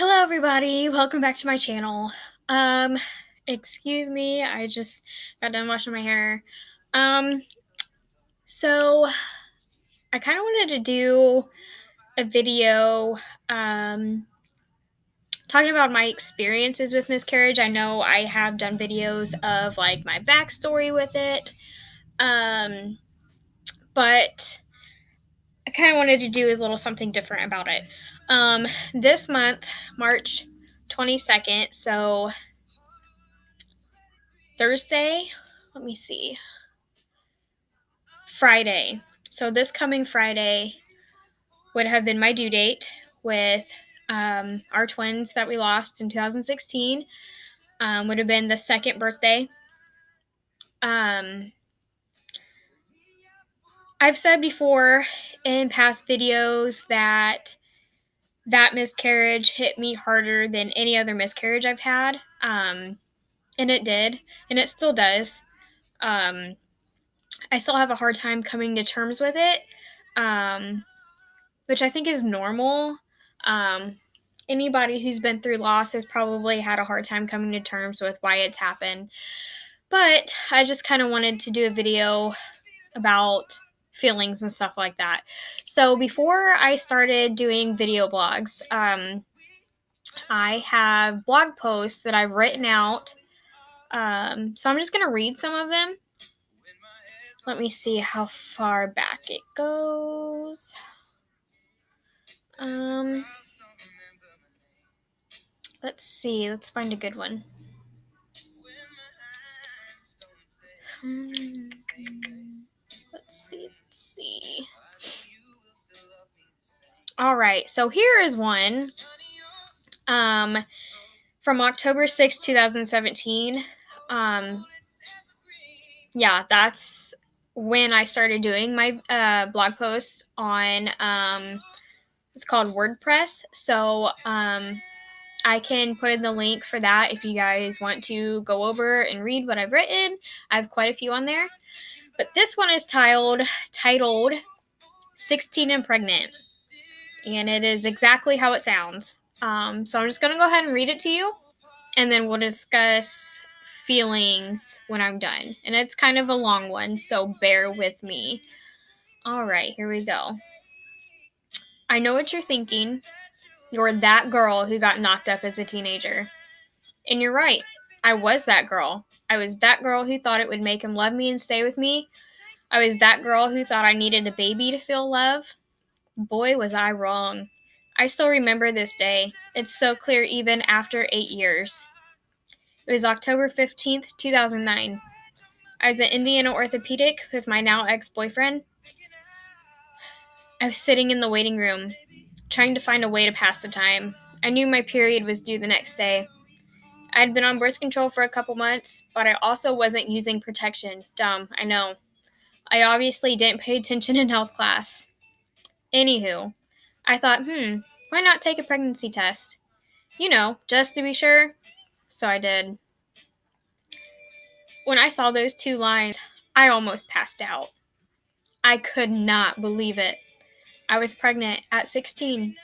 Hello everybody, welcome back to my channel. Um, Excuse me, I just got done washing my hair. Um, so I kind of wanted to do a video, talking about my experiences with miscarriage. I know I have done videos of like my backstory with it, um, but I kind of wanted to do a little something different about it. This month, March 22nd, so Thursday, let me see, Friday. So this coming Friday would have been my due date with our twins that we lost in 2016. Would have been the second birthday. Um, I've said before in past videos that miscarriage hit me harder than any other miscarriage I've had. And it did, and it still does. Um, I still have a hard time coming to terms with it. Which I think is normal. Um, Anybody who's been through loss has probably had a hard time coming to terms with why it's happened. But I just kind of wanted to do a video about feelings and stuff like that. So before I started doing video blogs, I have blog posts that I've written out. So I'm just going to read some of them. Let me see how far back it goes. Let's see. Let's find a good one. Let's see. All right. So here is one from October 6th, 2017. Yeah, that's when I started doing my blog post on it's called WordPress. So I can put in the link for that if you guys want to go over and read what I've written. I have quite a few on there. But this one is titled 16 and Pregnant. And it is exactly how it sounds. So I'm just going to go ahead and read it to you. And then we'll discuss feelings when I'm done. And it's kind of a long one, so bear with me. All right, here we go. I know what you're thinking. You're that girl who got knocked up as a teenager. And you're right. I was that girl. I was that girl who thought it would make him love me and stay with me. I was that girl who thought I needed a baby to feel love. Boy, was I wrong. I still remember this day. It's so clear even after 8 years. It was October 15th, 2009. I was at Indiana Orthopedic with my now ex-boyfriend. I was sitting in the waiting room, trying to find a way to pass the time. I knew my period was due the next day. I had been on birth control for a couple months, but I also wasn't using protection. Dumb, I know. I obviously didn't pay attention in health class. Anywho, I thought, why not take a pregnancy test? Just to be sure. So I did. When I saw those two lines, I almost passed out. I could not believe it. I was pregnant at 16.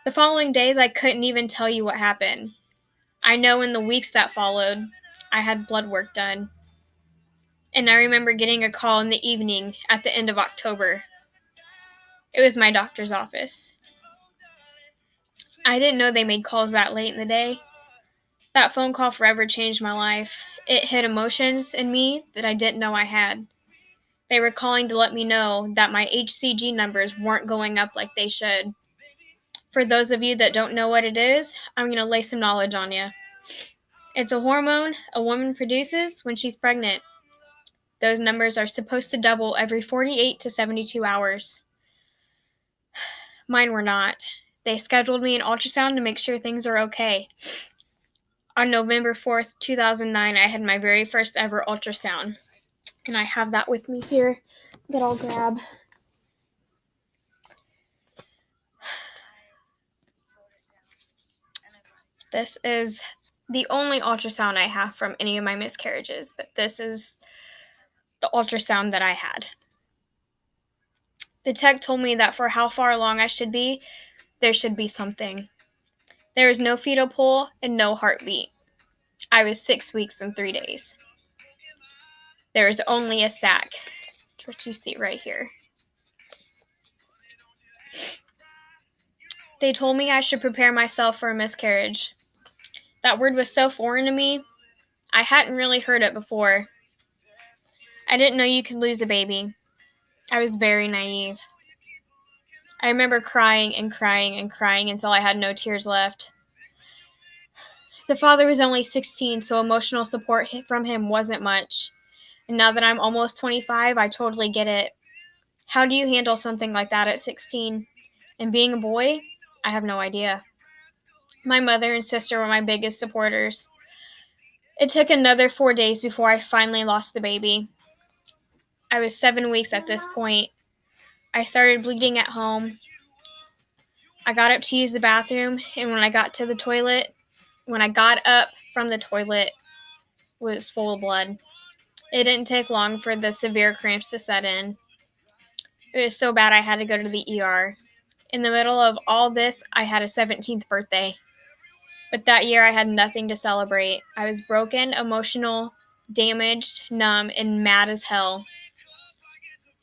The following days, I couldn't even tell you what happened. I know in the weeks that followed, I had blood work done. And I remember getting a call in the evening at the end of October. It was my doctor's office. I didn't know they made calls that late in the day. That phone call forever changed my life. It hit emotions in me that I didn't know I had. They were calling to let me know that my HCG numbers weren't going up like they should. For those of you that don't know what it is, I'm going to lay some knowledge on you. It's a hormone a woman produces when she's pregnant. Those numbers are supposed to double every 48 to 72 hours. Mine were not. They scheduled me an ultrasound to make sure things are okay. On November 4th, 2009, I had my very first ever ultrasound. And I have that with me here that I'll grab. This is the only ultrasound I have from any of my miscarriages, but this is the ultrasound that I had. The tech told me that for how far along I should be, there should be something. There was no fetal pull and no heartbeat. I was 6 weeks and 3 days. There was only a sac. That's what you see right here. They told me I should prepare myself for a miscarriage. That word was so foreign to me. I hadn't really heard it before. I didn't know you could lose a baby. I was very naive. I remember crying and crying and crying until I had no tears left. The father was only 16, so emotional support from him wasn't much. And now that I'm almost 25, I totally get it. How do you handle something like that at 16? And being a boy, I have no idea. My mother and sister were my biggest supporters. It took another 4 days before I finally lost the baby. I was 7 weeks at this point. I started bleeding at home. I got up to use the bathroom, and when I got up from the toilet, it was full of blood. It didn't take long for the severe cramps to set in. It was so bad I had to go to the ER. In the middle of all this, I had a 17th birthday. But that year, I had nothing to celebrate. I was broken, emotional, damaged, numb, and mad as hell.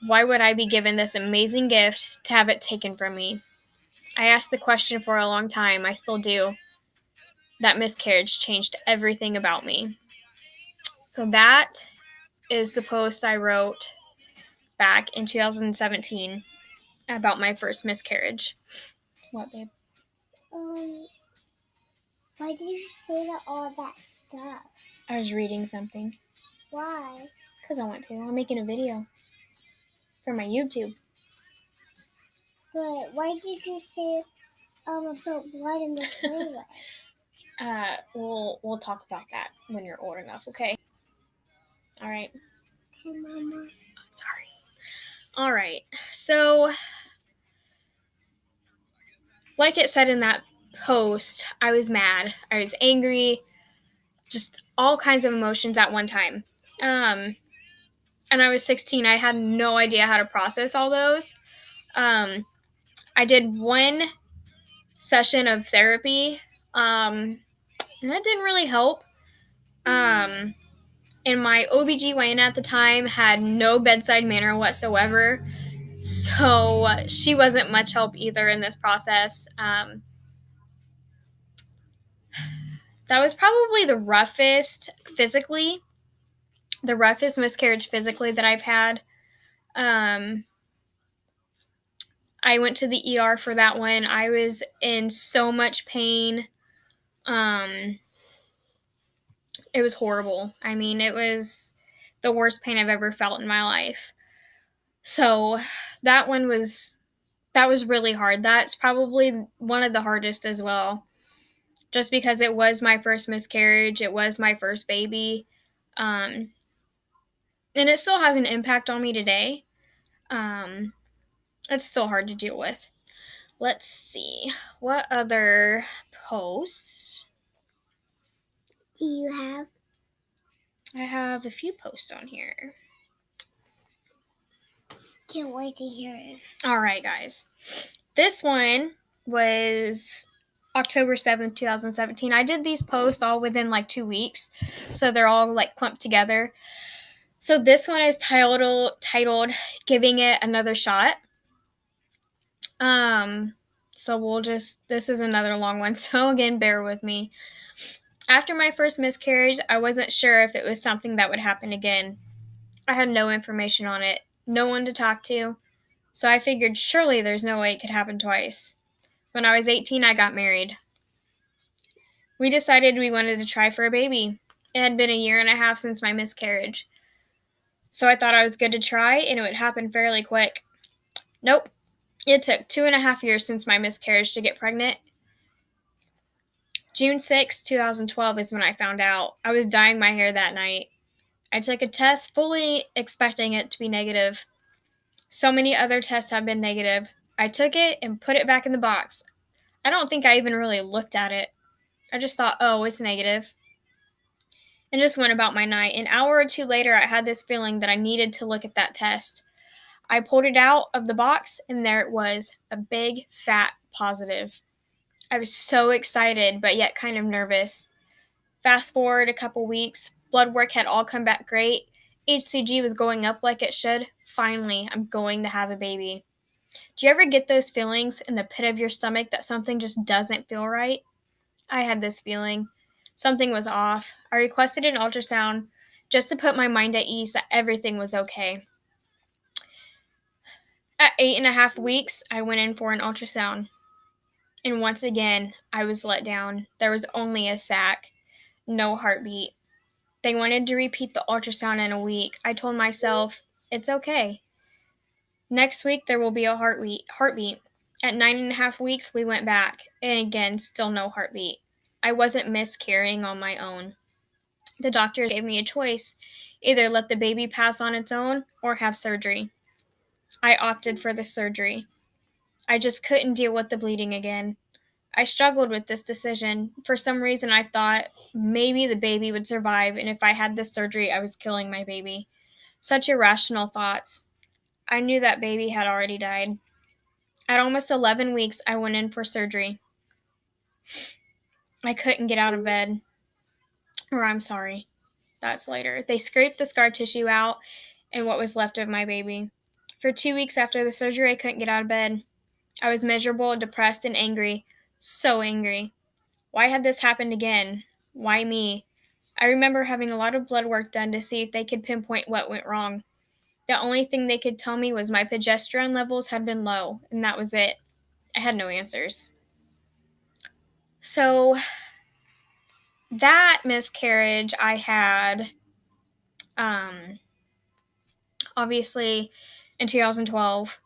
Why would I be given this amazing gift to have it taken from me? I asked the question for a long time. I still do. That miscarriage changed everything about me. So that is the post I wrote back in 2017 about my first miscarriage. What, babe? Why did you say all that stuff? I was reading something. Why? Because I want to. I'm making a video for my YouTube. But why did you say about blood in the toilet? We'll talk about that when you're old enough, okay? All right. Okay, Mama. Sorry. All right. So, like it said in that post, I was mad. I was angry. Just all kinds of emotions at one time. And I was 16. I had no idea how to process all those. I did one session of therapy, and that didn't really help. And my OBGYN at the time had no bedside manner whatsoever, so she wasn't much help either in this process. That was probably the roughest miscarriage physically that I've had. I went to the ER for that one. I was in so much pain. It was horrible. I mean, it was the worst pain I've ever felt in my life. So that was really hard. That's probably one of the hardest as well. Just because it was my first miscarriage. It was my first baby. And it still has an impact on me today. It's still hard to deal with. Let's see. What other posts do you have? I have a few posts on here. Can't wait to hear it. All right, guys. This one was October 7th, 2017. I did these posts all within like 2 weeks, so they're all like clumped together. So this one is titled Giving It Another Shot. So this is another long one, so again, bear with me. After my first miscarriage, I wasn't sure if it was something that would happen again. I had no information on it, no one to talk to, so I figured surely there's no way it could happen twice. When I was 18, I got married. We decided we wanted to try for a baby. It had been 1.5 years since my miscarriage, so I thought I was good to try and it would happen fairly quick. Nope. It took 2.5 years since my miscarriage to get pregnant. June 6, 2012 is when I found out. I was dyeing my hair that night. I took a test fully expecting it to be negative. So many other tests have been negative. I took it and put it back in the box. I don't think I even really looked at it. I just thought, oh, it's negative. And just went about my night. An hour or two later, I had this feeling that I needed to look at that test. I pulled it out of the box, and there it was, a big, fat positive. I was so excited, but yet kind of nervous. Fast forward a couple weeks, blood work had all come back great. HCG was going up like it should. Finally, I'm going to have a baby. Do you ever get those feelings in the pit of your stomach that something just doesn't feel right? I had this feeling. Something was off. I requested an ultrasound just to put my mind at ease that everything was okay. At 8.5 weeks, I went in for an ultrasound. And once again, I was let down. There was only a sac, no heartbeat. They wanted to repeat the ultrasound in a week. I told myself, it's okay. Next week, there will be a heartbeat. At 9.5 weeks, we went back. And again, still no heartbeat. I wasn't miscarrying on my own. The doctors gave me a choice. Either let the baby pass on its own or have surgery. I opted for the surgery. I just couldn't deal with the bleeding again. I struggled with this decision. For some reason, I thought maybe the baby would survive, and if I had this surgery, I was killing my baby. Such irrational thoughts. I knew that baby had already died. At almost 11 weeks, I went in for surgery. I couldn't get out of bed. That's later. They scraped the scar tissue out and what was left of my baby. For 2 weeks after the surgery, I couldn't get out of bed. I was miserable, depressed, and angry. So angry. Why had this happened again? Why me? I remember having a lot of blood work done to see if they could pinpoint what went wrong. The only thing they could tell me was my progesterone levels had been low, and that was it. I had no answers. So, that miscarriage I had, obviously, in 2012.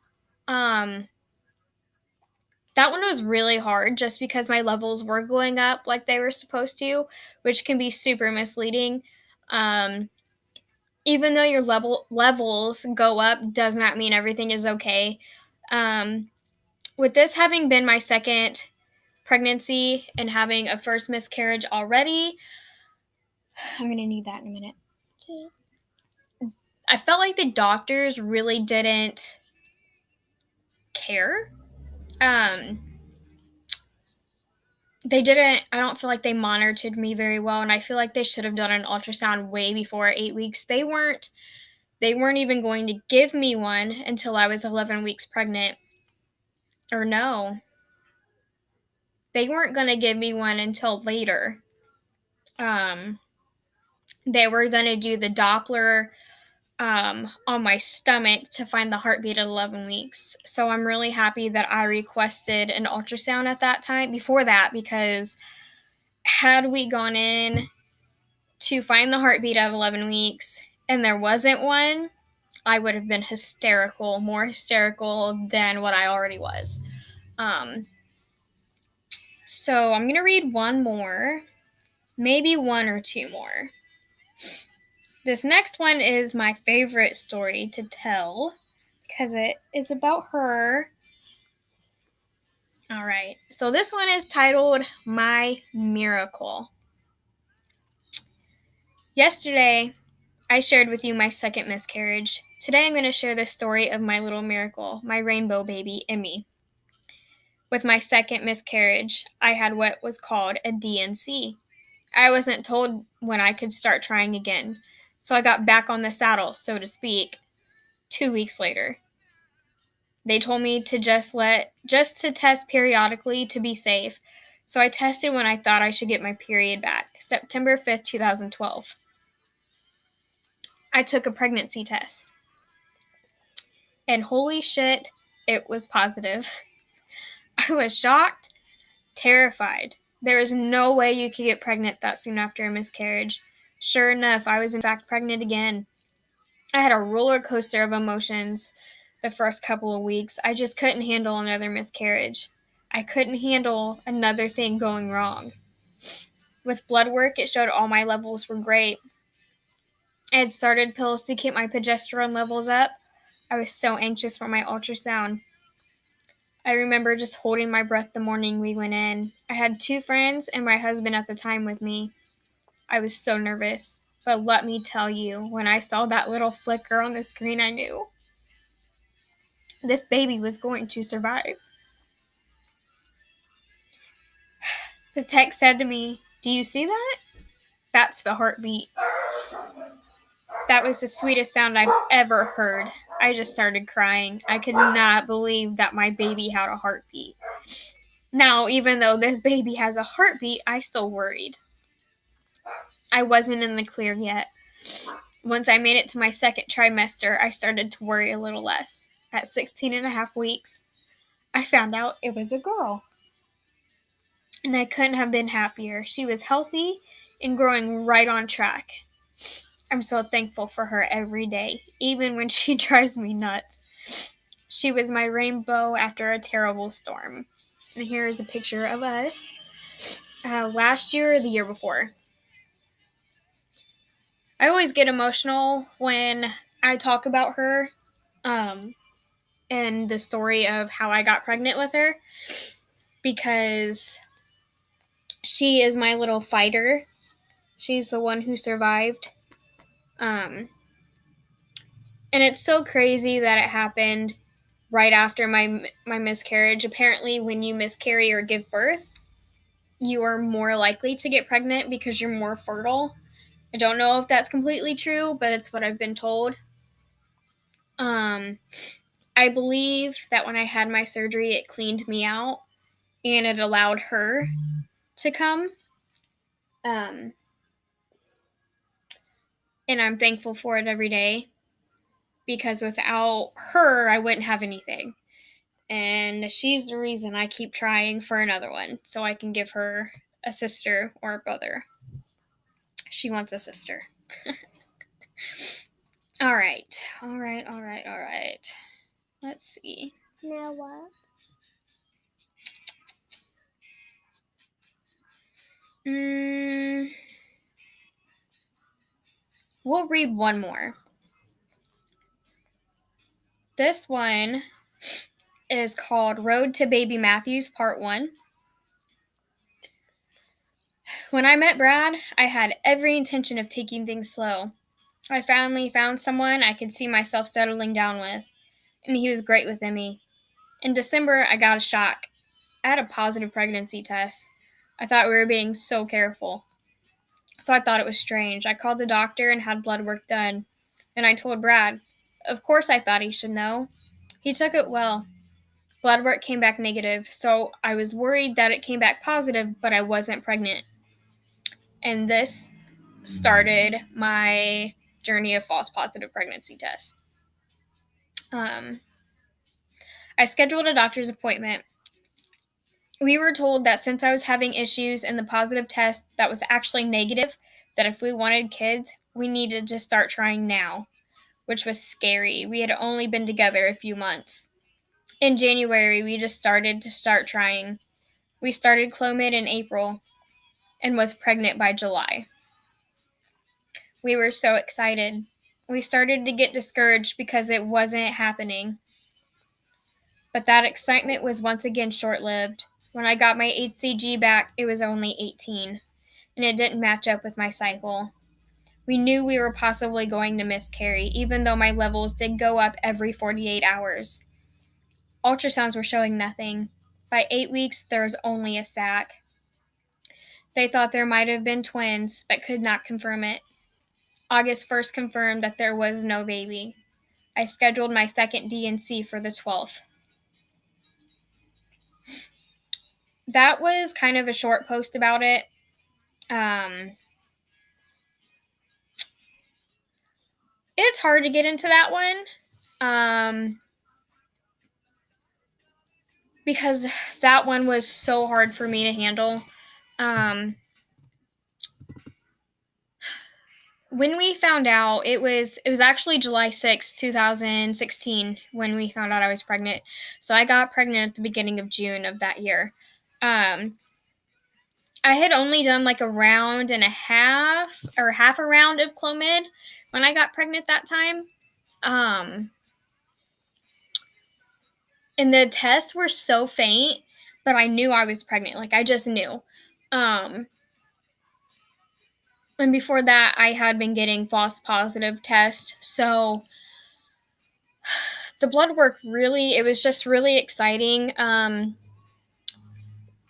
That one was really hard just because my levels were going up like they were supposed to, which can be super misleading. Even though your levels go up does not mean everything is okay. With this having been my second pregnancy and having a first miscarriage already, I'm going to need that in a minute. Okay. I felt like the doctors really didn't care. They didn't, I don't feel like they monitored me very well, and I feel like they should have done an ultrasound way before 8 weeks. They weren't even going to give me one until I was 11 weeks pregnant. Or no. They weren't going to give me one until later. They were going to do the Doppler on my stomach to find the heartbeat at 11 weeks. So I'm really happy that I requested an ultrasound at that time, before that, because had we gone in to find the heartbeat at 11 weeks and there wasn't one, I would have been hysterical, more hysterical than what I already was. So I'm going to read one more, maybe one or two more. This next one is my favorite story to tell because it is about her. All right, so this one is titled My Miracle. Yesterday, I shared with you my second miscarriage. Today, I'm going to share the story of my little miracle, my rainbow baby, Emmy. With my second miscarriage, I had what was called a D&C. I wasn't told when I could start trying again, so I got back on the saddle, so to speak, 2 weeks later. They told me to just to test periodically to be safe, so I tested when I thought I should get my period back, September 5th, 2012. I took a pregnancy test, and holy shit, it was positive. I was shocked, terrified. There is no way you could get pregnant that soon after a miscarriage. Sure enough, I was in fact pregnant again. I had a roller coaster of emotions the first couple of weeks. I just couldn't handle another miscarriage. I couldn't handle another thing going wrong. With blood work, it showed all my levels were great. I had started pills to keep my progesterone levels up. I was so anxious for my ultrasound. I remember just holding my breath the morning we went in. I had 2 friends and my husband at the time with me. I was so nervous, but let me tell you, when I saw that little flicker on the screen, I knew this baby was going to survive. The text said to me, "Do you see that? That's the heartbeat." That was the sweetest sound I've ever heard. I just started crying. I could not believe that my baby had a heartbeat. Now, even though this baby has a heartbeat, I still worried. I wasn't in the clear yet. Once I made it to my second trimester, I started to worry a little less. At 16 and a half weeks, I found out it was a girl. And I couldn't have been happier. She was healthy and growing right on track. I'm so thankful for her every day, even when she drives me nuts. She was my rainbow after a terrible storm. And here is a picture of us last year or the year before. I always get emotional when I talk about her and the story of how I got pregnant with her, because she is my little fighter. She's the one who survived. And it's so crazy that it happened right after my miscarriage. Apparently, when you miscarry or give birth, you are more likely to get pregnant because you're more fertile. I don't know if that's completely true, but it's what I've been told. I believe that when I had my surgery, it cleaned me out and it allowed her to come. And I'm thankful for it every day, because without her, I wouldn't have anything. And she's the reason I keep trying for another one, so I can give her a sister or a brother. She wants a sister. All right. Let's see. Now what? We'll read one more. This one is called Road to Baby Matthews Part 1. When I met Brad, I had every intention of taking things slow. I finally found someone I could see myself settling down with, and he was great with Emmy. In December, I got a shock. I had a positive pregnancy test. I thought we were being so careful. So I thought it was strange. I called the doctor and had blood work done. And I told Brad. Of course I thought he should know. He took it well. Blood work came back negative, so I was worried that it came back positive, but I wasn't pregnant. And this started my journey of false positive pregnancy tests. I scheduled a doctor's appointment. We were told that since I was having issues in the positive test that was actually negative, that if we wanted kids, we needed to start trying now, which was scary. We had only been together a few months. In January, we just started trying. We started Clomid in April and was pregnant by July. We were so excited. We started to get discouraged because it wasn't happening. But that excitement was once again short-lived. When I got my HCG back, it was only 18, and it didn't match up with my cycle. We knew we were possibly going to miscarry, even though my levels did go up every 48 hours. Ultrasounds were showing nothing. By 8 weeks, there was only a sac. They thought there might have been twins, but could not confirm it. August 1st confirmed that there was no baby. I scheduled my second D&C for the 12th. That was kind of a short post about it. It's hard to get into that one. Because that one was so hard for me to handle. When we found out, it was actually July 6th, 2016, when we found out I was pregnant. So I got pregnant at the beginning of June of that year. I had only done like a round and a half, or half a round of Clomid when I got pregnant that time. And the tests were so faint, but I knew I was pregnant. Like, I just knew. And before that, I had been getting false positive tests. So the blood work really, it was just really exciting.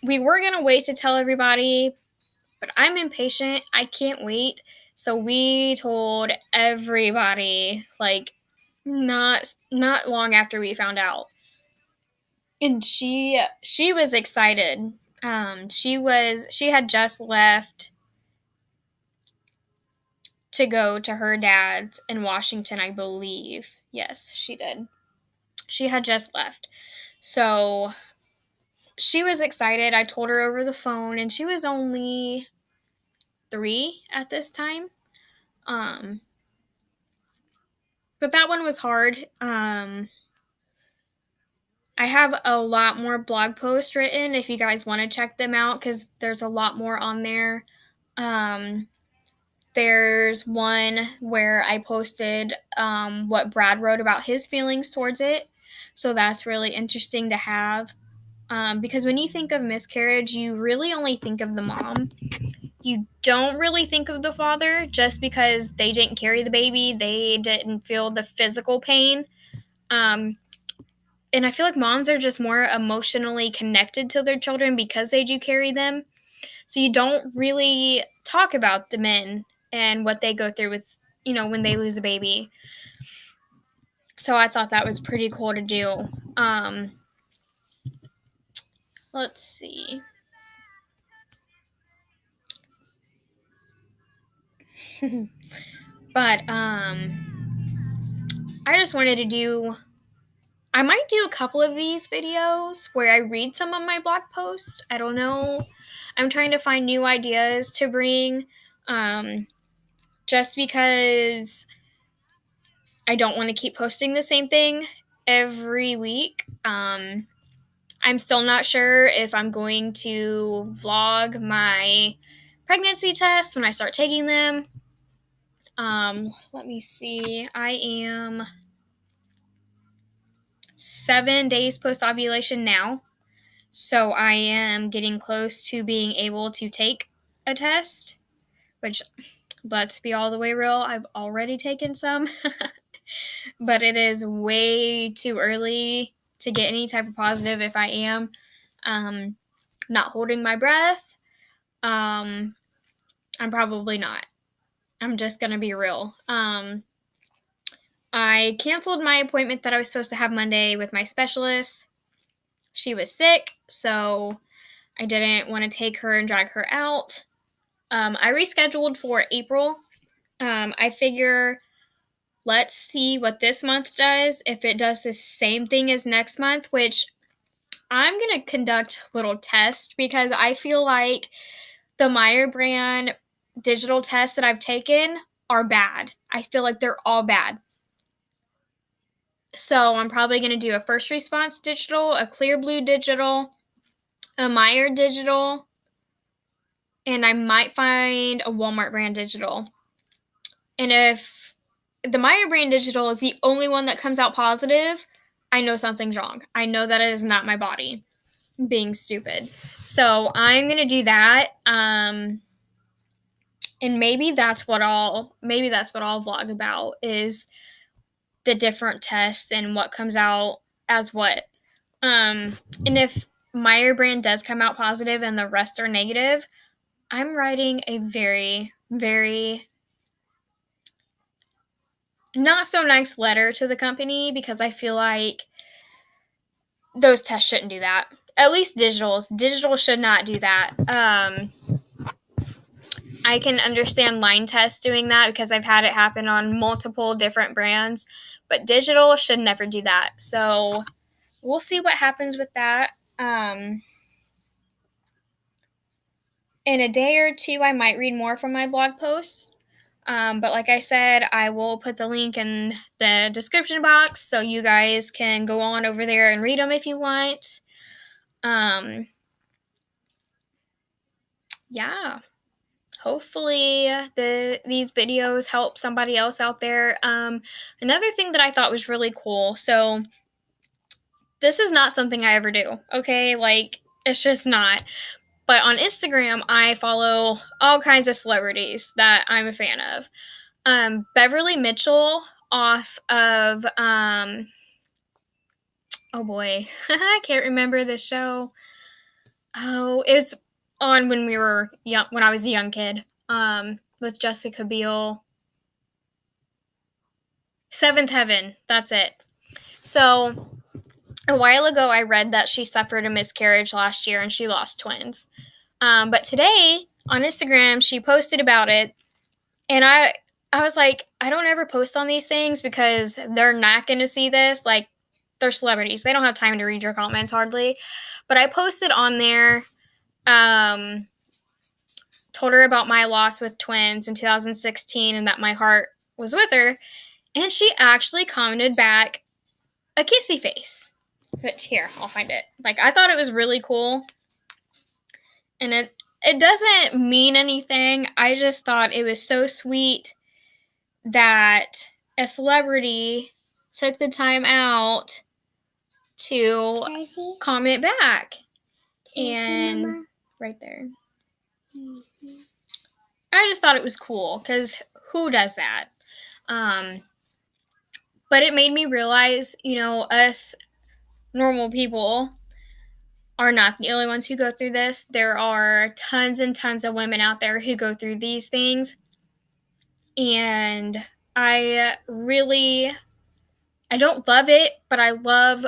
we were going to wait to tell everybody, but I'm impatient. I can't wait. So we told everybody, like, not long after we found out. And she was excited. She had just left to go to her dad's in Washington, I believe. Yes, she did. She had just left. So she was excited. I told her over the phone, and she was only 3 at this time. But that one was hard. I have a lot more blog posts written if you guys want to check them out, because there's a lot more on there. There's one where I posted what Brad wrote about his feelings towards it. So that's really interesting to have. Because when you think of miscarriage, you really only think of the mom. You don't really think of the father, just because they didn't carry the baby. They didn't feel the physical pain. And I feel like moms are just more emotionally connected to their children because they do carry them. So you don't really talk about the men and what they go through with, when they lose a baby. So I thought that was pretty cool to do. Let's see. But I just wanted to do, I might do a couple of these videos where I read some of my blog posts. I don't know. I'm trying to find new ideas to bring, just because I don't want to keep posting the same thing every week. I'm still not sure if I'm going to vlog my pregnancy tests when I start taking them. Let me see. I am 7 days post-ovulation now. So I am getting close to being able to take a test, which, let's be all the way real, I've already taken some. But it is way too early to get any type of positive if I am. Not holding my breath. I'm probably not. I'm just going to be real. I canceled my appointment that I was supposed to have Monday with my specialist. She was sick, so I didn't want to take her and drag her out. I rescheduled for April. I figure, let's see what this month does. If it does the same thing as next month, which I'm going to conduct little tests, because I feel like the Meyer brand digital tests that I've taken are bad. I feel like they're all bad. So I'm probably going to do a First Response digital, a Clearblue digital, a Meyer digital, and I might find a Walmart brand digital. And if the Meyer brand digital is the only one that comes out positive, I know something's wrong. I know that it is not my body being stupid. So I'm going to do that. And maybe that's what I'll vlog about, is the different tests and what comes out as what. And if Meyer brand does come out positive and the rest are negative, I'm writing a very, very not so nice letter to the company, because I feel like those tests shouldn't do that. At least digital should not do that. I can understand line tests doing that, because I've had it happen on multiple different brands, but digital should never do that. So we'll see what happens with that. In a day or two, I might read more from my blog posts. But like I said, I will put the link in the description box so you guys can go on over there and read them if you want. Yeah. Hopefully these videos help somebody else out there. Another thing that I thought was really cool. So this is not something I ever do. Okay, like, it's just not. But on Instagram, I follow all kinds of celebrities that I'm a fan of. Beverly Mitchell off of, oh boy, I can't remember the show. Oh, it was on when we were young, when I was a young kid. With Jessica Biel. Seventh Heaven. That's it. So a while ago, I read that she suffered a miscarriage last year and she lost twins. But today on Instagram, she posted about it, and I was like, I don't ever post on these things because they're not going to see this. Like, they're celebrities; they don't have time to read your comments hardly. But I posted on there, told her about my loss with twins in 2016 and that my heart was with her, and she actually commented back a kissy face. Which, here, I'll find it. Like, I thought it was really cool. And it doesn't mean anything. I just thought it was so sweet that a celebrity took the time out to comment back. And right there. Mm-hmm. I just thought it was cool because who does that? But it made me realize, us normal people are not the only ones who go through this. There are tons and tons of women out there who go through these things. And I don't love it, but I love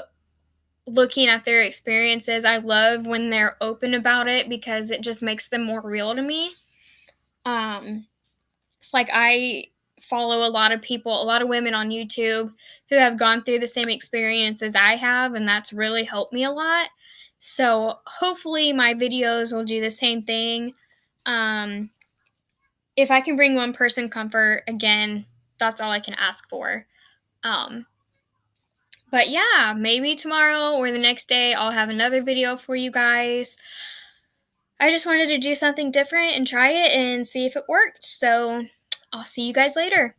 looking at their experiences. I love when they're open about it because it just makes them more real to me. It's like I follow a lot of people, a lot of women on YouTube who have gone through the same experience as I have, and that's really helped me a lot. So hopefully my videos will do the same thing. If I can bring one person comfort, again, that's all I can ask for. But yeah, maybe tomorrow or the next day I'll have another video for you guys. I just wanted to do something different and try it and see if it worked. So I'll see you guys later.